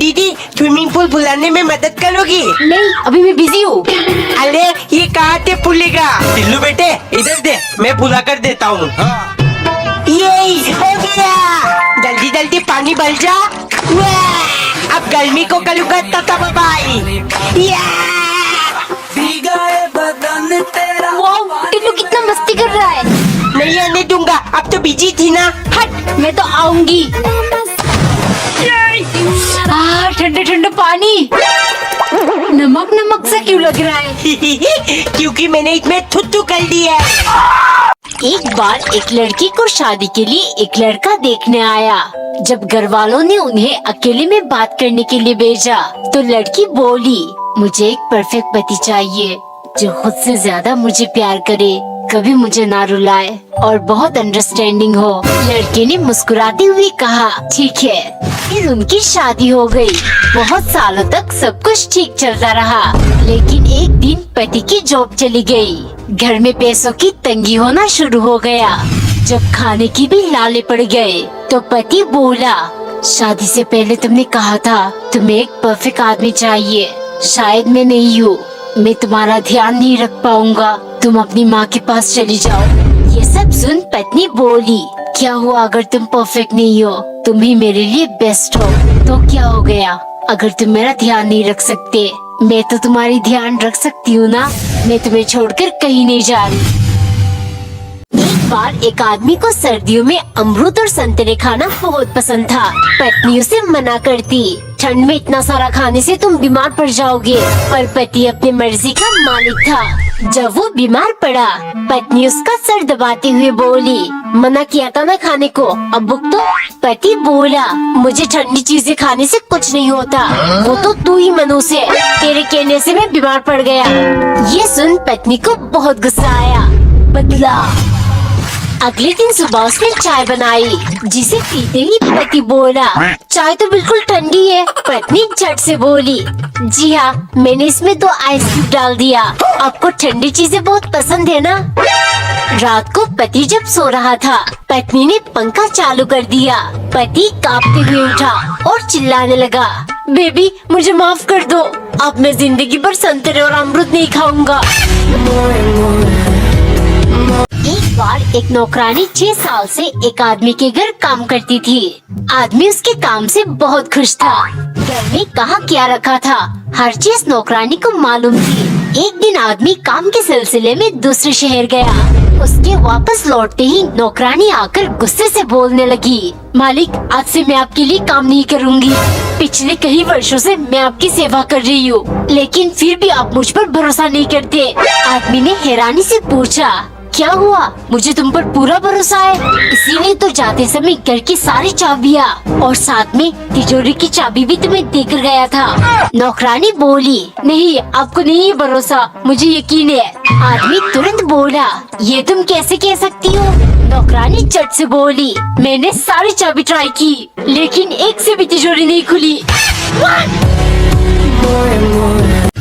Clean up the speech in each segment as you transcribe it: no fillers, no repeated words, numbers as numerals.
दीदी swimming pool बुलाने में मदद करोगी? नहीं, अभी मैं बिजी हूँ। अरे ये कहाँ से फूलेगा? टिल्लू बेटे इधर दे, मैं बुला कर देता हूँ। ये हो गया, जल्दी जल्दी पानी भर जा। वाह, अब गर्मी को कलूंगा तता बाबाई। वाह, टिल्लू कितना मस्ती कर रहा है। नहीं आने दूंगा, अब तो बिजी थी ना। हट, मैं तो आऊंगी। ठंडे ठंडे पानी, नमक नमक सा क्यों लग रहा है? क्योंकि मैंने इसमें थुत्तू कर दिया है। एक बार एक लड़की को शादी के लिए एक लड़का देखने आया। जब घर वालों ने उन्हें अकेले में बात करने के लिए भेजा तो लड़की बोली, मुझे एक परफेक्ट पति चाहिए जो खुद से ज्यादा मुझे प्यार करे, कभी मुझे ना रुलाए और बहुत अंडरस्टैंडिंग हो। लड़के ने मुस्कुराते हुए कहा, ठीक है। फिर उनकी शादी हो गई। बहुत सालों तक सब कुछ ठीक चलता रहा, लेकिन एक दिन पति की जॉब चली गई। घर में पैसों की तंगी होना शुरू हो गया। जब खाने की भी लाले पड़ गए तो पति बोला, शादी से पहले तुमने कहा था तुम्हें एक परफेक्ट आदमी चाहिए। शायद मैं नहीं हूँ, मैं तुम्हारा ध्यान नहीं रख पाऊंगा, तुम अपनी माँ के पास चली जाओ। ये सब सुन पत्नी बोली, क्या हुआ अगर तुम परफेक्ट नहीं हो, तुम ही मेरे लिए बेस्ट हो तो क्या हो गया? अगर तुम मेरा ध्यान नहीं रख सकते, मैं तो तुम्हारी ध्यान रख सकती हूँ ना। मैं तुम्हें छोड़कर कहीं नहीं जा रही। एक बार एक आदमी को सर्दियों में अमरूद और संतरे खाना बहुत पसंद था। पत्नी उसे मना करती, ठंड में इतना सारा खाने से तुम बीमार पड़ जाओगे। पर पति अपनी मर्जी का मालिक था। जब वो बीमार पड़ा, पत्नी उसका सर दबाते हुए बोली, मना किया था ना खाने को, अब भुगतो। तो पति बोला, मुझे ठंडी चीजें खाने से कुछ नहीं होता, वो तो तू ही मनुष्य से, तेरे कहने से मैं बीमार पड़ गया। ये सुन पत्नी को बहुत गुस्सा आया। बदला। अगले दिन सुबह उसने चाय बनाई, जिसे पीते ही पति बोला, चाय तो बिल्कुल ठंडी है। पत्नी झट से बोली, जी हाँ, मैंने इसमें 2 आइस क्यूब डाल दिया। आपको ठंडी चीजें बहुत पसंद है ना? रात को पति जब सो रहा था, पत्नी ने पंखा चालू कर दिया। पति कांपते हुए उठा और चिल्लाने लगा, बेबी मुझे माफ कर दो, अब मैं जिंदगी भर संतरे और अमरूद नहीं खाऊंगा। एक बार एक नौकरानी 6 साल से एक आदमी के घर काम करती थी। आदमी उसके काम से बहुत खुश था। घर में कहाँ क्या रखा था, हर चीज नौकरानी को मालूम थी। एक दिन आदमी काम के सिलसिले में दूसरे शहर गया। उसके वापस लौटते ही नौकरानी आकर गुस्से से बोलने लगी, मालिक आज से मैं आपके लिए काम नहीं करूँगी। पिछले कई वर्षों से मैं आपकी सेवा कर रही हूँ, लेकिन फिर भी आप मुझ पर भरोसा नहीं करते। आदमी ने हैरानी से पूछा, क्या हुआ? मुझे तुम पर पूरा भरोसा है, इसीलिए तो जाते समय घर की सारी चाबियाँ और साथ में तिजोरी की चाबी भी तुम्हें देकर गया था। नौकरानी बोली, नहीं आपको नहीं है भरोसा, मुझे यकीन है। आदमी तुरंत बोला, ये तुम कैसे कह सकती हो? नौकरानी झट से बोली, मैंने सारी चाबी ट्राई की, लेकिन एक से भी तिजोरी नहीं खुली।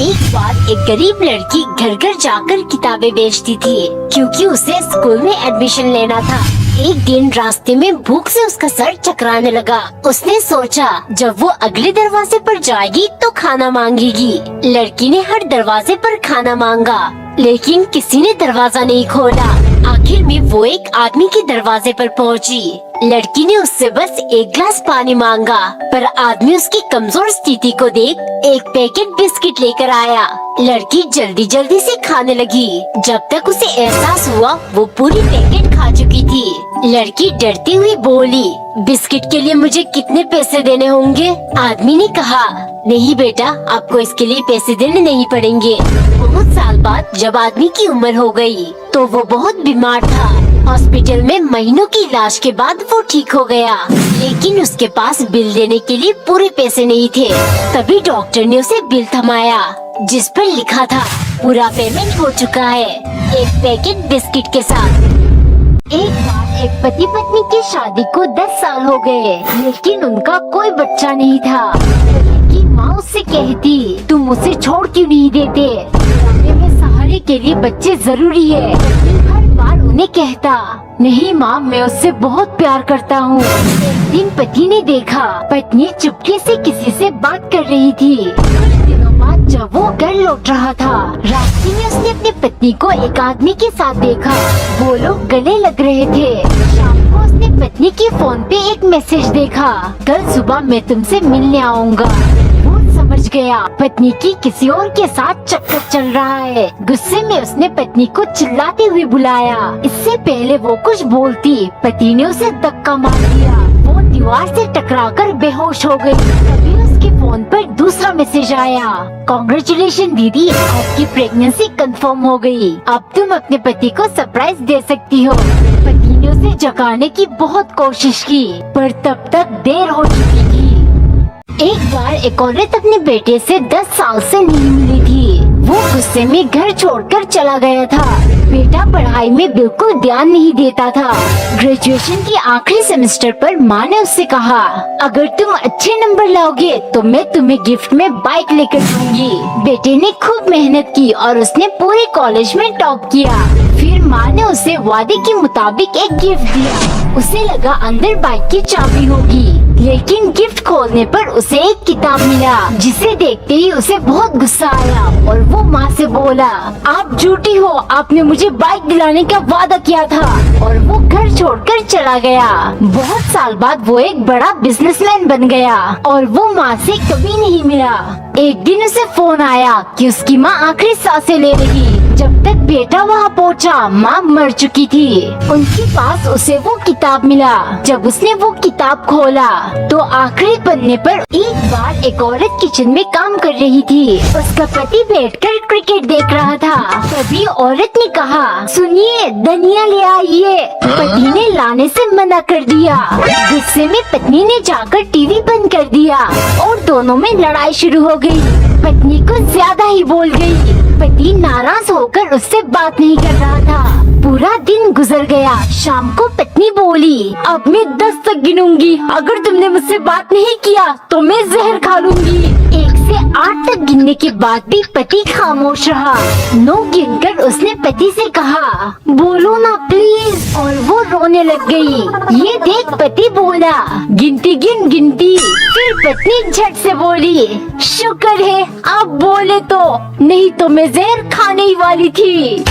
एक बार एक गरीब लड़की घर घर जाकर किताबें बेचती थी, क्योंकि उसे स्कूल में एडमिशन लेना था। एक दिन रास्ते में भूख से उसका सर चकराने लगा। उसने सोचा जब वो अगले दरवाजे पर जाएगी तो खाना मांगेगी। लड़की ने हर दरवाजे पर खाना मांगा, लेकिन किसी ने दरवाजा नहीं खोला। आखिर में वो एक आदमी के दरवाजे पर पहुंची। लड़की ने उससे बस एक गिलास पानी मांगा, पर आदमी उसकी कमजोर स्थिति को देख एक पैकेट बिस्किट लेकर आया। लड़की जल्दी जल्दी से खाने लगी। जब तक उसे एहसास हुआ वो पूरी पैकेट खा चुकी थी। लड़की डरती हुई बोली, बिस्किट के लिए मुझे कितने पैसे देने होंगे? आदमी ने कहा, नहीं बेटा, आपको इसके लिए पैसे देने नहीं पड़ेंगे। बहुत साल बाद जब आदमी की उम्र हो गई तो वो बहुत बीमार था। हॉस्पिटल में महीनों की इलाज के बाद वो ठीक हो गया, लेकिन उसके पास बिल देने के लिए पूरे पैसे नहीं थे। तभी डॉक्टर ने उसे बिल थमाया, जिस पर लिखा था पूरा पेमेंट हो चुका है, एक पैकेट बिस्किट के साथ। एक बार एक पति पत्नी की शादी को 10 साल हो गए, लेकिन उनका कोई बच्चा नहीं था। की माँ उससे कहती, तुम मुझे छोड़ क्यों नहीं देते? बुढ़ापे में सहारे के लिए बच्चे जरूरी है। हर बार उन्हें कहता, नहीं माँ, मैं उससे बहुत प्यार करता हूँ। एक दिन पति ने देखा पत्नी चुपके से किसी से बात कर रही थी। कुछ दिनों बाद जब वो घर लौट रहा था, रास्ते में उसने अपनी पत्नी को एक आदमी के साथ देखा। वो लोग गले लग रहे थे। शाम को उसने पत्नी के फोन पे एक मैसेज देखा, कल सुबह मैं तुमसे मिलने आऊँगा। वो समझ गया पत्नी की किसी और के साथ चक्कर चल रहा है। गुस्से में उसने पत्नी को चिल्लाते हुए बुलाया। इससे पहले वो कुछ बोलती, पति ने उसे धक्का मार दिया। वो दीवार से टकराकर बेहोश हो गई। तभी उसके फोन पर दूसरा मैसेज आया, कांग्रेचुलेशन दीदी, आपकी प्रेगनेंसी कंफर्म हो गई। अब तुम अपने पति को सरप्राइज दे सकती हो। पति ने उसे जगाने की बहुत कोशिश की, पर तब तक देर हो चुकी थी। एक बार एक औरत अपने बेटे से 10 साल से नहीं मिली थी। वो गुस्से में घर छोड़कर चला गया था। बेटा पढ़ाई में बिल्कुल ध्यान नहीं देता था। ग्रेजुएशन के आखिरी सेमेस्टर पर माँ ने उससे कहा, अगर तुम अच्छे नंबर लाओगे तो मैं तुम्हें गिफ्ट में बाइक लेकर दूंगी। बेटे ने खूब मेहनत की और उसने पूरे कॉलेज में टॉप किया। फिर माँ ने उसे वादे के मुताबिक एक गिफ्ट दिया। उसे लगा अंदर बाइक की चाबी होगी, लेकिन गिफ्ट खोलने पर उसे एक किताब मिला, जिसे देखते ही उसे बहुत गुस्सा आया और वो माँ से बोला, आप झूठी हो, आपने मुझे बाइक दिलाने का वादा किया था। और वो घर छोड़कर चला गया। बहुत साल बाद वो एक बड़ा बिजनेसमैन बन गया और वो माँ से कभी नहीं मिला। एक दिन उसे फोन आया कि उसकी माँ आखिरी सांसें ले रही। जब तक बेटा वहाँ पहुँचा, माँ मर चुकी थी। उनके पास उसे वो किताब मिला। जब उसने वो किताब खोला तो आखिरी पन्ने पर एक बार एक औरत किचन में काम कर रही थी। उसका पति बैठकर क्रिकेट देख रहा था। तभी औरत ने कहा, सुनिए, धनिया ले आइए। पति ने लाने से मना कर दिया। गुस्से में पत्नी ने जाकर टीवी बंद कर दिया और दोनों में लड़ाई शुरू हो गई। पत्नी को ज्यादा ही बोल गई। पति नाराज होकर उससे बात नहीं कर रहा था। पूरा दिन गुजर गया। शाम को पत्नी बोली, अब मैं 10 तक गिनूंगी, अगर तुमने मुझसे बात नहीं किया तो मैं जहर खा लूंगी। 1 से 8 तक गिनने के बाद भी पति खामोश रहा। 9 गिनकर उसने पति से कहा, बोलो ना प्लीज, और वो रोने लग गई। ये देख पति बोला, गिनती गिन गिनती। फिर पत्नी झट से बोली, शुक्र है आप बोले तो, नहीं तो मैं जहर खाने ही वाली थी।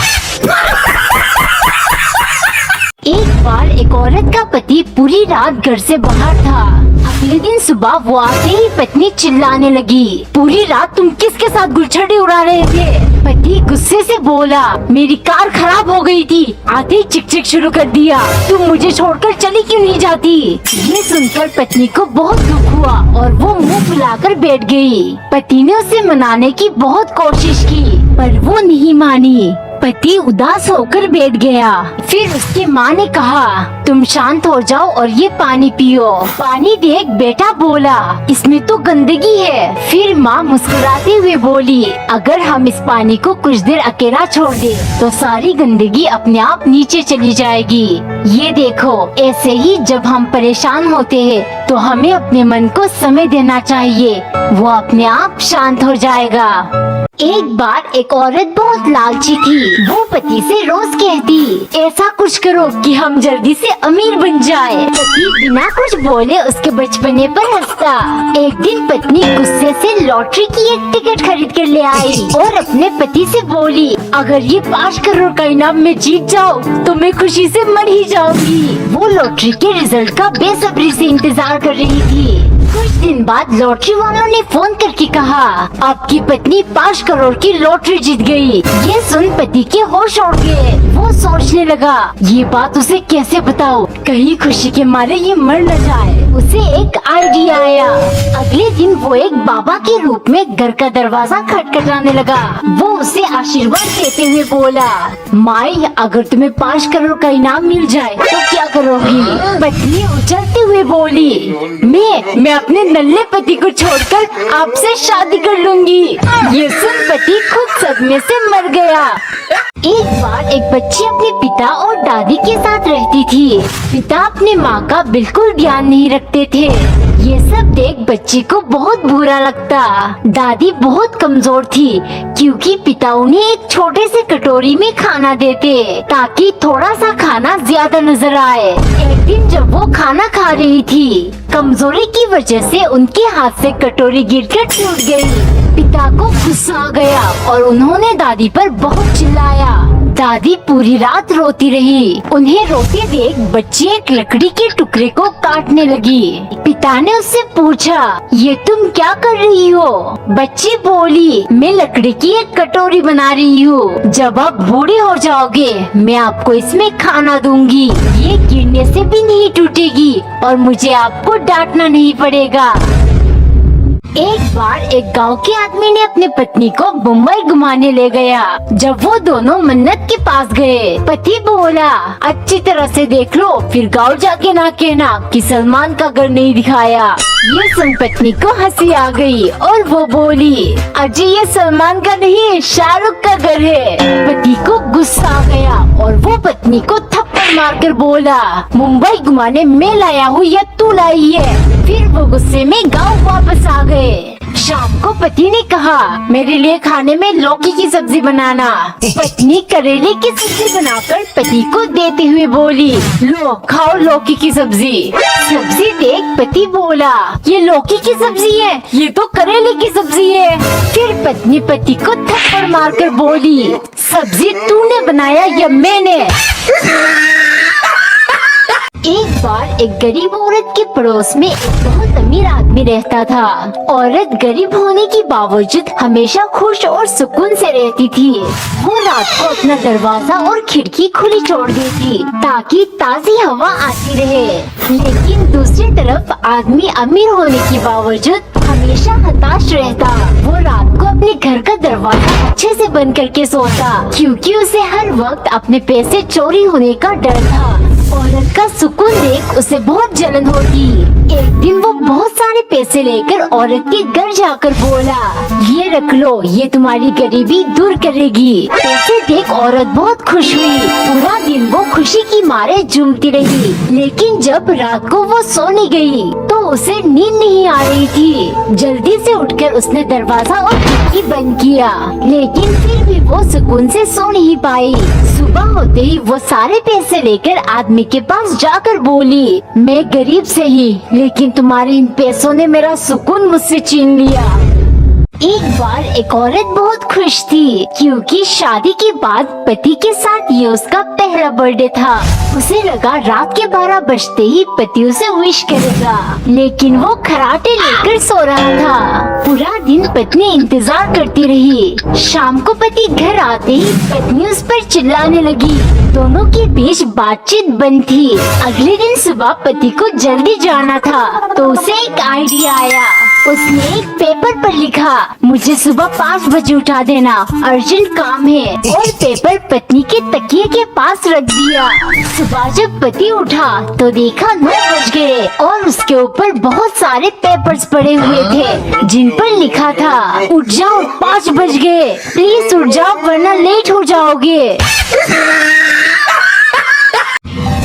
एक बार एक औरत का पति पूरी रात घर से बाहर था। अगले दिन सुबह वो आते ही पत्नी चिल्लाने लगी, पूरी रात तुम किसके साथ गुलछड़े उड़ा रहे थे? पति गुस्से से बोला, मेरी कार खराब हो गई थी, आते ही चिक चिक शुरू कर दिया, तुम मुझे छोड़कर चली क्यों नहीं जाती? ये सुनकर पत्नी को बहुत दुख हुआ और वो मुंह फुलाकर बैठ गई। पति ने उसे मनाने की बहुत कोशिश की, पर वो नहीं मानी। पति उदास होकर बैठ गया। फिर उसकी माँ ने कहा, तुम शांत हो जाओ और ये पानी पियो। पानी देख बेटा बोला, इसमें तो गंदगी है। फिर माँ मुस्कुराते हुए बोली, अगर हम इस पानी को कुछ देर अकेला छोड़ दे तो सारी गंदगी अपने आप नीचे चली जाएगी। ये देखो, ऐसे ही जब हम परेशान होते हैं तो हमें अपने मन को समय देना चाहिए, वो अपने आप शांत हो जाएगा। एक बार एक औरत बहुत लालची थी। वो पति से रोज कहती, ऐसा कुछ करो कि हम जल्दी से अमीर बन जाए। पति बिना कुछ बोले उसके बचपने पर हंसता। एक दिन पत्नी गुस्से से लॉटरी की एक टिकट खरीद कर ले आई और अपने पति से बोली, अगर ये 5 करोड़ का इनाम में जीत जाओ तो मैं खुशी से मर ही जाऊंगी। वो लॉटरी के रिजल्ट का बेसब्री से इंतजार कर रही थी। कुछ दिन बाद लॉटरी वालों ने फोन करके कहा, आपकी पत्नी 5 करोड़ की लॉटरी जीत गई। ये सुन पति के होश उड़ गए। वो सोचने लगा, ये बात उसे कैसे बताऊं, कहीं खुशी के मारे ये मर न जाए। उसे एक आइडिया आया। अगले दिन वो एक बाबा के रूप में घर का दरवाजा खटखटाने लगा। वो उसे आशीर्वाद देते हुए बोला, माई, अगर तुम्हें 5 करोड़ का इनाम मिल जाए तो क्या करोगी? पत्नी उछलते हुए बोली, मैं अपने नल्ले पति को छोड़कर आपसे शादी कर लूंगी। ये सुन पति खुद सदमे से मर गया। एक बार एक बच्ची अपने पिता और दादी के साथ रहती थी। पिता अपने माँ का बिल्कुल ध्यान नहीं रखते थे। ये सब देख बच्ची को बहुत बहुत बुरा लगता। दादी बहुत कमजोर थी क्योंकि पिता उन्हें एक छोटे से कटोरी में खाना देते ताकि थोड़ा सा खाना ज्यादा नजर आए। एक दिन जब वो खाना खा रही थी, कमजोरी की वजह से उनके हाथ से कटोरी गिरकर टूट गई। पिता को गुस्सा आ गया और उन्होंने दादी पर बहुत चिल्लाया। दादी पूरी रात रोती रही। उन्हें रोते देख बच्ची एक लकड़ी के टुकड़े को काटने लगी। पिता ने उससे पूछा, ये तुम क्या कर रही हो? बच्ची बोली, मैं लकड़ी की एक कटोरी बना रही हूँ। जब आप बूढ़े हो जाओगे मैं आपको इसमें खाना दूंगी। ये गिरने से भी नहीं टूटेगी और मुझे आपको डांटना नहीं पड़ेगा। एक बार एक गांव के आदमी ने अपनी पत्नी को मुंबई घुमाने ले गया। जब वो दोनों मन्नत के पास गए, पति बोला, अच्छी तरह से देख लो, फिर गांव जाके ना कहना कि सलमान का घर नहीं दिखाया। ये सुन पत्नी को हंसी आ गई और वो बोली, अजी ये सलमान का नहीं, शाहरुख का घर है। पति को गुस्सा आ गया और वो पत्नी को थप्पड़ मारकर बोला, मुंबई घुमाने मैं लाया हूँ या तू लाई है? फिर वो गुस्से में गांव वापस आ गए। शाम को पति ने कहा, मेरे लिए खाने में लौकी की सब्जी बनाना। पत्नी करेले की सब्जी बनाकर पति को देते हुए बोली, लो खाओ लौकी की सब्जी। सब्जी देख पति बोला, ये लौकी की सब्जी है, ये तो करेले की सब्जी है। फिर पत्नी पति को थप्पड़ मारकर बोली, सब्जी तूने बनाया या मैंने? एक बार एक गरीब औरत के पड़ोस में एक बहुत अमीर आदमी रहता था। औरत गरीब होने के बावजूद हमेशा खुश और सुकून से रहती थी। वो रात को अपना दरवाजा और खिड़की खुली छोड़ देती ताकि ताज़ी हवा आती रहे। लेकिन दूसरी तरफ आदमी अमीर होने के बावजूद हमेशा हताश रहता। वो रात को अपने घर का दरवाजा अच्छे से बंद करके सोता क्योंकि उसे हर वक्त अपने पैसे चोरी होने का डर था। औरत का सुकून देख उसे बहुत जलन होती। एक दिन वो बहुत सारे पैसे लेकर औरत के घर जाकर बोला, ये रख लो, ये तुम्हारी गरीबी दूर करेगी। पैसे देख औरत बहुत खुश हुई। पूरा दिन वो खुशी की मारे झूमती रही। लेकिन जब रात को वो सोने गई तो उसे नींद नहीं आ रही थी। जल्दी से उठकर उसने दरवाजा और खिड़की बंद किया, लेकिन फिर भी वो सुकून से सो नहीं पाई। सुबह होते ही वो सारे पैसे लेकर आदमी के पास जाकर बोली, मैं गरीब से ही, लेकिन तुम्हारे इन पैसों ने मेरा सुकून मुझसे छीन लिया। एक बार एक औरत बहुत खुश थी क्योंकि शादी के बाद पति के साथ ये उसका पहला बर्थडे था। उसे लगा रात के 12 बजते ही पति उसे विश करेगा, लेकिन वो खराटे लेकर सो रहा था। पूरा दिन पत्नी इंतजार करती रही। शाम को पति घर आते ही पत्नी उस पर चिल्लाने लगी। दोनों के बीच बातचीत बंद थी। अगले दिन सुबह पति को जल्दी जाना था तो उसे एक आइडिया आया। उसने एक पेपर पर लिखा, मुझे सुबह 5 बजे उठा देना, अर्जेंट काम है, और पेपर पत्नी के तकिए के पास रख दिया। सुबह जब पति उठा तो देखा 9 बज गए और उसके ऊपर बहुत सारे पेपर्स पड़े हुए थे जिन पर लिखा था, उठ जाओ 5 बज गए, प्लीज उठ जाओ वरना लेट हो जाओगे।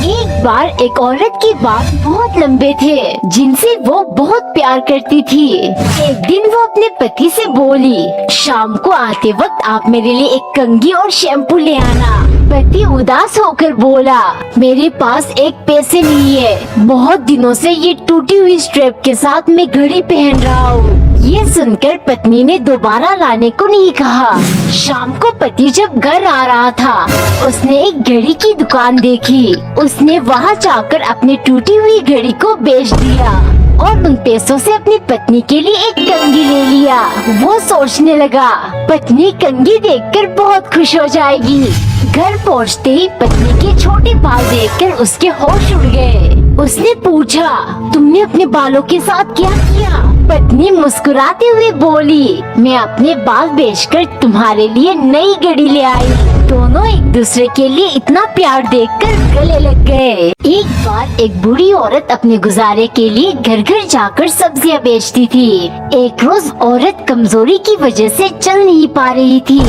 एक बार एक औरत के बाल बहुत लंबे थे जिनसे वो बहुत प्यार करती थी। एक दिन वो अपने पति से बोली, शाम को आते वक्त आप मेरे लिए एक कंघी और शैम्पू ले आना। पति उदास होकर बोला, मेरे पास एक पैसे नहीं है, बहुत दिनों से ये टूटी हुई स्ट्रैप के साथ मैं घड़ी पहन रहा हूँ। ये सुनकर पत्नी ने दोबारा लाने को नहीं कहा। शाम को पति जब घर आ रहा था उसने एक घड़ी की दुकान देखी। उसने वहाँ जाकर अपनी टूटी हुई घड़ी को बेच दिया और उन पैसों से अपनी पत्नी के लिए एक कंघी ले लिया। वो सोचने लगा, पत्नी कंघी देखकर बहुत खुश हो जाएगी। घर पहुँचते ही पत्नी के छोटे बाल देखकर उसके होश उड़ गए। उसने पूछा, तुमने अपने बालों के साथ क्या किया? पत्नी मुस्कुराते हुए बोली, मैं अपने बाल बेचकर तुम्हारे लिए नई घड़ी ले आई। दोनों एक दूसरे के लिए इतना प्यार देखकर गले लग गए। एक बार एक बूढ़ी औरत अपने गुजारे के लिए घर घर जाकर सब्जियां बेचती थी। एक रोज औरत कमजोरी की वजह से चल नहीं पा रही थी।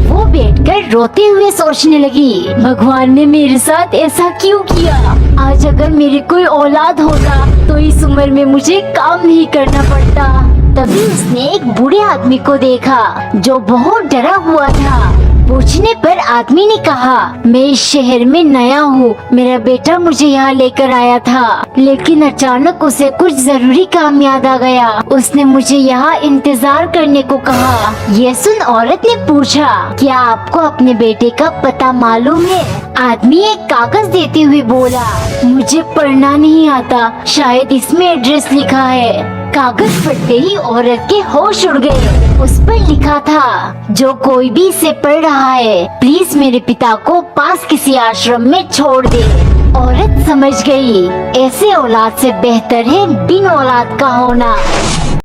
वो बैठकर रोते हुए सोचने लगी, भगवान ने मेरे साथ ऐसा क्यों किया? आज अगर मेरी कोई औलाद होता तो इस उम्र में मुझे काम नहीं करना पड़ता। तब तभी उसने एक बूढ़े आदमी को देखा जो बहुत डरा हुआ था। पूछने पर आदमी ने कहा, मैं इस शहर में नया हूँ, मेरा बेटा मुझे यहाँ लेकर आया था, लेकिन अचानक उसे कुछ जरूरी काम याद आ गया। उसने मुझे यहाँ इंतजार करने को कहा। ये सुन औरत ने पूछा, क्या आपको अपने बेटे का पता मालूम है? आदमी एक कागज देते हुए बोला, मुझे पढ़ना नहीं आता, शायद इसमें एड्रेस लिखा है। कागज पढ़ते ही औरत के होश उड़ गए। उस पर लिखा था, जो कोई भी इसे पढ़ रहा है, प्लीज मेरे पिता को पास किसी आश्रम में छोड़ दे। औरत समझ गई, ऐसे औलाद से बेहतर है बिन औलाद का होना।